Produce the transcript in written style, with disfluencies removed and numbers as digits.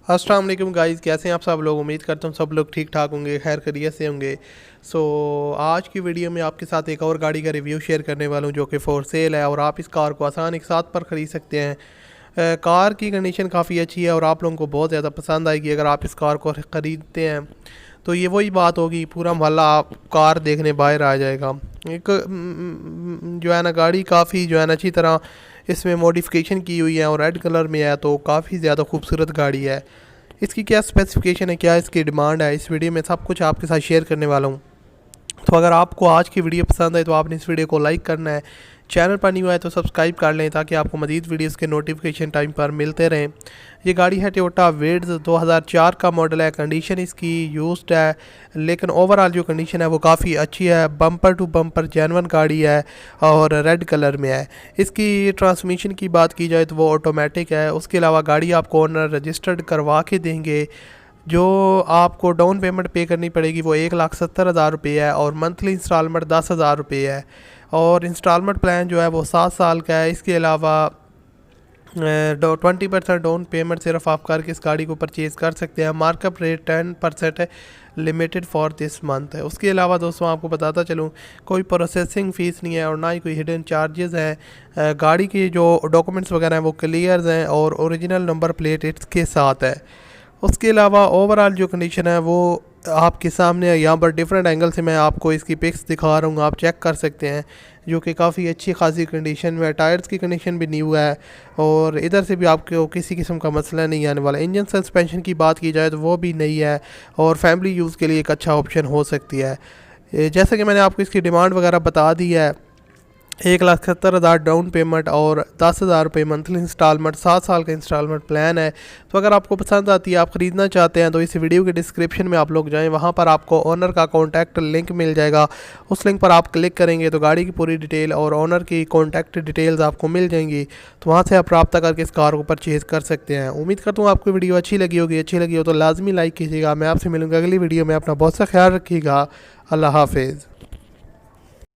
अस्सलाम वालेकुम गाइस, कैसे हैं आप सब लोग। उम्मीद करता हूँ सब लोग ठीक ठाक होंगे, खैर खैरियत से होंगे। आज की वीडियो में आपके साथ एक और गाड़ी का रिव्यू शेयर करने वाला हूँ जो कि फॉर सेल है और आप इस कार को आसान एक साथ पर ख़रीद सकते हैं। कार की कंडीशन काफ़ी अच्छी है और आप लोगों को बहुत ज़्यादा पसंद आएगी अगर आप इस कार को ख़रीदते हैं। तो ये वही बात होगी, पूरा मोहल्ला आप कार देखने बाहर आ जाएगा। एक जो है ना, गाड़ी काफ़ी जो है ना अच्छी तरह इसमें मॉडिफिकेशन की हुई है और रेड कलर में है, तो काफ़ी ज़्यादा खूबसूरत गाड़ी है। इसकी क्या स्पेसिफिकेशन है, क्या इसकी डिमांड है, इस वीडियो में सब कुछ आपके साथ शेयर करने वाला हूँ। तो अगर आपको आज की वीडियो पसंद आए तो आपने इस वीडियो को लाइक करना है, चैनल पर न्यू आए तो सब्सक्राइब कर लें ताकि आपको मज़ीद वीडियोस के नोटिफिकेशन टाइम पर मिलते रहें। ये गाड़ी है टोयोटा विड्स, 2004 का मॉडल है। कंडीशन इसकी यूज्ड है, लेकिन ओवरऑल जो कंडीशन है वो काफ़ी अच्छी है। बम्पर टू बम्पर जेन्युइन गाड़ी है और रेड कलर में है। इसकी ट्रांसमिशन की बात की जाए तो वो ऑटोमेटिक है। उसके अलावा गाड़ी आपको ओनर रजिस्टर्ड करवा के देंगे। जो आपको डाउन पेमेंट पे करनी पड़ेगी वो 1,70,000 रुपये है और मंथली इंस्टॉलमेंट 10,000 रुपये है और इंस्टॉलमेंट प्लान जो है वो 7 साल का है। इसके अलावा 20% डाउन पेमेंट सिर्फ आप करके इस गाड़ी को परचेज़ कर सकते हैं। मार्कअप रेट 10% है, लिमिटेड फॉर दिस मंथ है। उसके अलावा दोस्तों आपको बताता चलूँ, कोई प्रोसेसिंग फ़ीस नहीं है और ना ही कोई हिडन चार्जेस हैं। गाड़ी के जो डॉक्यूमेंट्स वगैरह हैं वो क्लियर हैं और ओरिजिनल नंबर प्लेट इसके साथ है। उसके अलावा ओवरऑल जो कंडीशन है वो आपके सामने है। यहाँ पर डिफरेंट एंगल से मैं आपको इसकी पिक्स दिखा रहा हूँ, आप चेक कर सकते हैं, जो कि काफ़ी अच्छी खासी कंडीशन में है। टायर्स की कंडीशन भी न्यू है और इधर से भी आपको किसी किस्म का मसला नहीं आने वाला। इंजन सस्पेंशन की बात की जाए तो वो भी नई है और फैमिली यूज़ के लिए एक अच्छा ऑप्शन हो सकती है। जैसे कि मैंने आपको इसकी डिमांड वगैरह बता दी है, 1,70,000 डाउन पेमेंट और 10,000 रुपये मंथली इंस्टॉलमेंट, 7 साल का इंस्टॉलमेंट प्लान है। तो अगर आपको पसंद आती है, आप ख़रीदना चाहते हैं, तो इस वीडियो के डिस्क्रिप्शन में आप लोग जाएं, वहां पर आपको ओनर का कॉन्टैक्ट लिंक मिल जाएगा। उस लिंक पर आप क्लिक करेंगे तो गाड़ी की पूरी डिटेल और ओनर की कॉन्टैक्ट डिटेल्स आपको मिल जाएंगी। तो वहाँ से आप रब्ता करके इस कार को परचेज़ कर सकते हैं। उम्मीद करता हूँ आपको वीडियो अच्छी लगी होगी। अच्छी लगी हो तो लाजमी लाइक कीजिएगा। मैं आपसे मिलूँगा अगली वीडियो में। अपना बहुत सा ख्याल रखिएगा। अल्लाह हाफिज़।